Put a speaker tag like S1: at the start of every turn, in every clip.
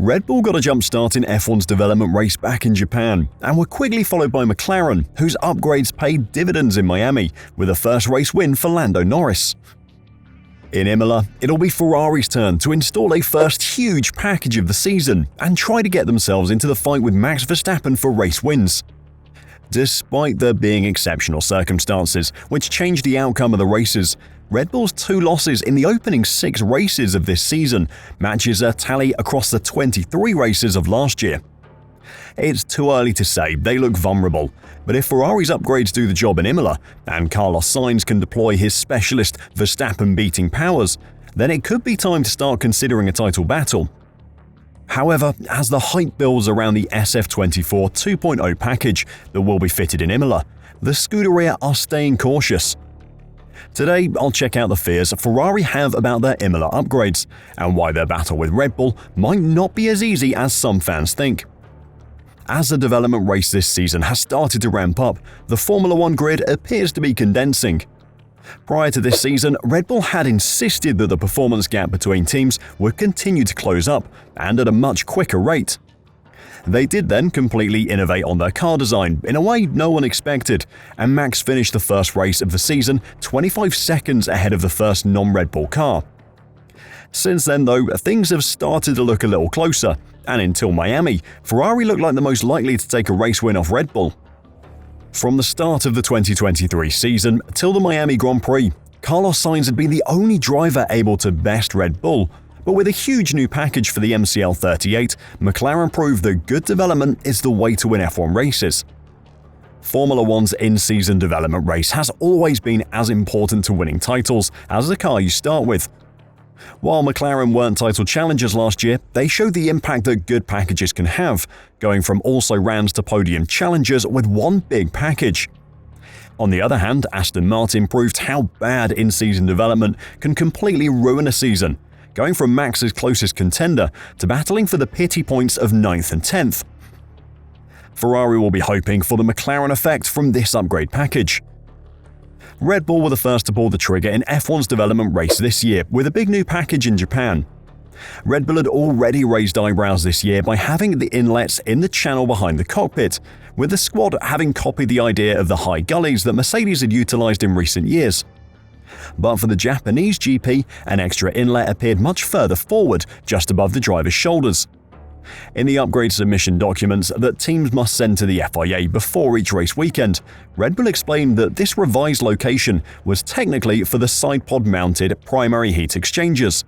S1: Red Bull got a jump start in F1's development race back in Japan, and were quickly followed by McLaren, whose upgrades paid dividends in Miami, with a first race win for Lando Norris. In Imola, it'll be Ferrari's turn to install a first huge package of the season and try to get themselves into the fight with Max Verstappen for race wins. Despite there being exceptional circumstances which changed the outcome of the races, Red Bull's 2 losses in the opening 6 races of this season matches a tally across the 23 races of last year. It's too early to say they look vulnerable, but if Ferrari's upgrades do the job in Imola and Carlos Sainz can deploy his specialist Verstappen-beating powers, then it could be time to start considering a title battle. However, as the hype builds around the SF24 2.0 package that will be fitted in Imola, the Scudderia are staying cautious. Today, I'll check out the fears Ferrari have about their Imola upgrades, and why their battle with Red Bull might not be as easy as some fans think. As the development race this season has started to ramp up, the Formula 1 grid appears to be condensing. Prior to this season, Red Bull had insisted that the performance gap between teams would continue to close up, and at a much quicker rate. They did then completely innovate on their car design in a way no one expected, and Max finished the first race of the season 25 seconds ahead of the first non-Red Bull car. Since then though, things have started to look a little closer, and until Miami, Ferrari looked like the most likely to take a race win off Red Bull. From the start of the 2023 season till the Miami Grand Prix, Carlos Sainz had been the only driver able to best Red Bull, but with a huge new package for the MCL38, McLaren proved that good development is the way to win F1 races. Formula 1's in-season development race has always been as important to winning titles as the car you start with. While McLaren weren't title challengers last year, they showed the impact that good packages can have, going from also-rans to podium challengers with one big package. On the other hand, Aston Martin proved how bad in-season development can completely ruin a season, going from Max's closest contender to battling for the pity points of 9th and 10th. Ferrari will be hoping for the McLaren effect from this upgrade package. Red Bull were the first to pull the trigger in F1's development race this year with a big new package in Japan. Red Bull had already raised eyebrows this year by having the inlets in the channel behind the cockpit, with the squad having copied the idea of the high gullies that Mercedes had utilized in recent years. But for the Japanese GP, an extra inlet appeared much further forward, just above the driver's shoulders. In the upgrade submission documents that teams must send to the FIA before each race weekend, Red Bull explained that this revised location was technically for the sidepod-mounted primary heat exchangers.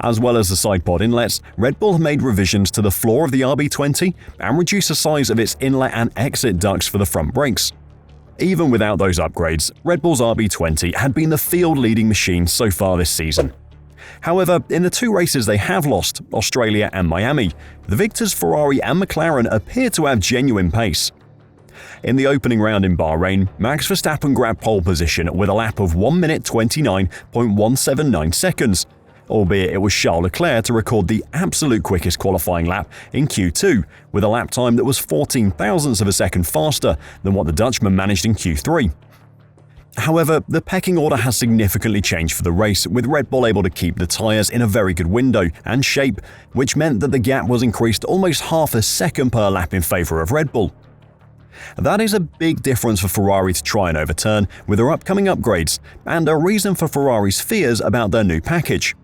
S1: As well as the sidepod inlets, Red Bull made revisions to the floor of the RB20 and reduced the size of its inlet and exit ducts for the front brakes. Even without those upgrades, Red Bull's RB20 had been the field-leading machine so far this season. However, in the 2 races they have lost, Australia and Miami, the victors Ferrari and McLaren appear to have genuine pace. In the opening round in Bahrain, Max Verstappen grabbed pole position with a lap of 1 minute 29.179 seconds, albeit it was Charles Leclerc to record the absolute quickest qualifying lap in Q2, with a lap time that was 14 thousandths of a second faster than what the Dutchman managed in Q3. However, the pecking order has significantly changed for the race, with Red Bull able to keep the tyres in a very good window and shape, which meant that the gap was increased almost half a second per lap in favour of Red Bull. That is a big difference for Ferrari to try and overturn with their upcoming upgrades, and a reason for Ferrari's fears about their new package.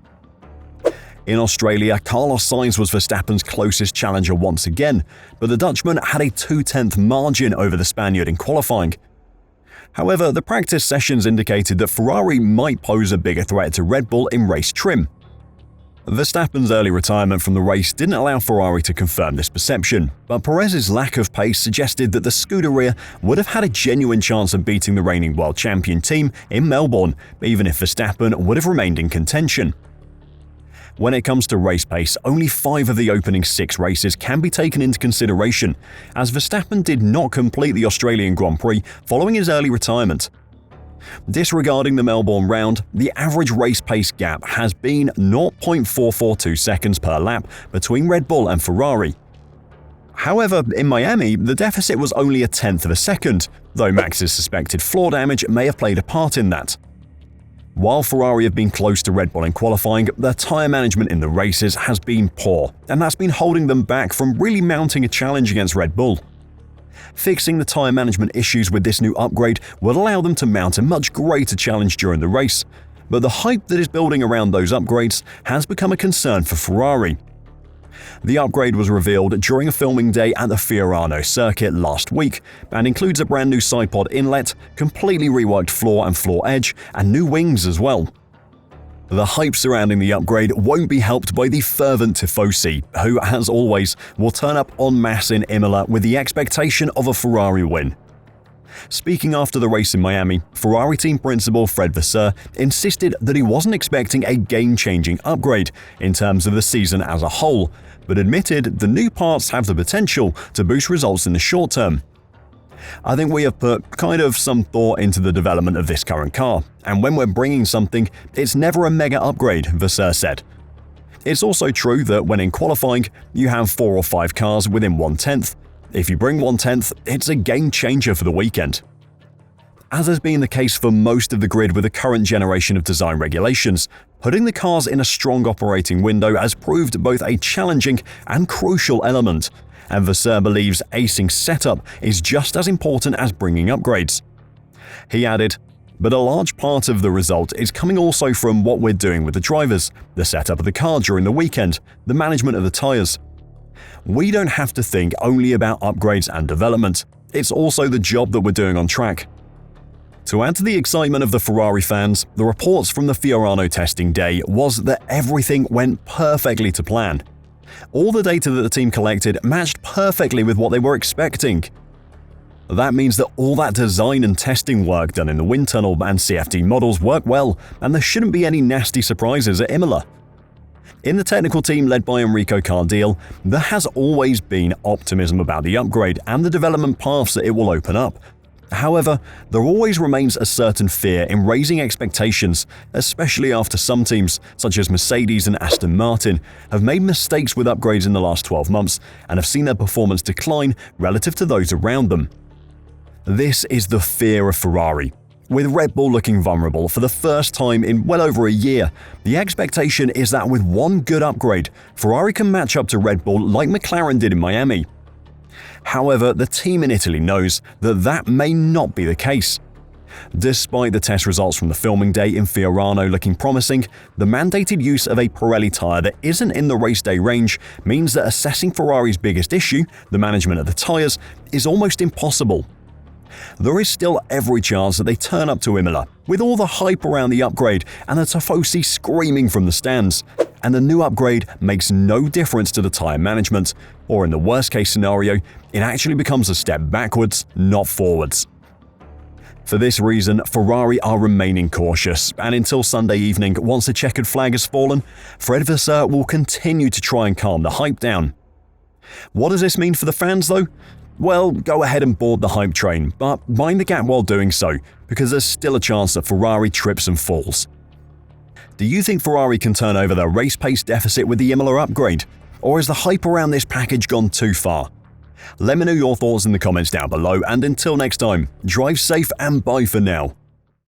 S1: In Australia, Carlos Sainz was Verstappen's closest challenger once again, but the Dutchman had a 2/10 margin over the Spaniard in qualifying. However, the practice sessions indicated that Ferrari might pose a bigger threat to Red Bull in race trim. Verstappen's early retirement from the race didn't allow Ferrari to confirm this perception, but Perez's lack of pace suggested that the Scuderia would have had a genuine chance of beating the reigning world champion team in Melbourne, even if Verstappen would have remained in contention. When it comes to race pace, only 5 of the opening 6 races can be taken into consideration, as Verstappen did not complete the Australian Grand Prix following his early retirement. Disregarding the Melbourne round, the average race pace gap has been 0.442 seconds per lap between Red Bull and Ferrari. However, in Miami, the deficit was only 1/10 of a second, though Max's suspected floor damage may have played a part in that. While Ferrari have been close to Red Bull in qualifying, their tyre management in the races has been poor, and that's been holding them back from really mounting a challenge against Red Bull. Fixing the tyre management issues with this new upgrade will allow them to mount a much greater challenge during the race, but the hype that is building around those upgrades has become a concern for Ferrari. The upgrade was revealed during a filming day at the Fiorano circuit last week and includes a brand new sidepod inlet, completely reworked floor and floor edge, and new wings as well. The hype surrounding the upgrade won't be helped by the fervent tifosi, who, as always, will turn up en masse in Imola with the expectation of a Ferrari win. Speaking after the race in Miami, Ferrari team principal Fred Vasseur insisted that he wasn't expecting a game-changing upgrade in terms of the season as a whole, but admitted the new parts have the potential to boost results in the short term. "I think we have put kind of some thought into the development of this current car, and when we're bringing something, it's never a mega upgrade," Vasseur said. It's also true that when in qualifying, you have 4 or 5 cars within 1/10. If you bring 1/10, it's a game changer for the weekend. As has been the case for most of the grid with the current generation of design regulations, putting the cars in a strong operating window has proved both a challenging and crucial element, and Vasseur believes acing setup is just as important as bringing upgrades. He added, "But a large part of the result is coming also from what we're doing with the drivers, the setup of the car during the weekend, the management of the tyres. We don't have to think only about upgrades and development, it's also the job that we're doing on track." To add to the excitement of the Ferrari fans, the reports from the Fiorano testing day was that everything went perfectly to plan. All the data that the team collected matched perfectly with what they were expecting. That means that all that design and testing work done in the wind tunnel and CFD models worked well, and there shouldn't be any nasty surprises at Imola. In the technical team led by Enrico Cardile, there has always been optimism about the upgrade and the development paths that it will open up. However, there always remains a certain fear in raising expectations, especially after some teams, such as Mercedes and Aston Martin, have made mistakes with upgrades in the last 12 months and have seen their performance decline relative to those around them. This is the fear of Ferrari. With Red Bull looking vulnerable for the first time in well over a year, the expectation is that with one good upgrade, Ferrari can match up to Red Bull like McLaren did in Miami. However, the team in Italy knows that that may not be the case. Despite the test results from the filming day in Fiorano looking promising, the mandated use of a Pirelli tyre that isn't in the race day range means that assessing Ferrari's biggest issue, the management of the tyres, is almost impossible. There is still every chance that they turn up to Imola, with all the hype around the upgrade and the tifosi screaming from the stands, and the new upgrade makes no difference to the tyre management, or in the worst case scenario, it actually becomes a step backwards, not forwards. For this reason, Ferrari are remaining cautious, and until Sunday evening, once the checkered flag has fallen, Fred Vasseur will continue to try and calm the hype down. What does this mean for the fans though? Well, go ahead and board the hype train, but mind the gap while doing so, because there's still a chance that Ferrari trips and falls. Do you think Ferrari can turn over their race pace deficit with the Imola upgrade? Or has the hype around this package gone too far? Let me know your thoughts in the comments down below, and until next time, drive safe and bye for now.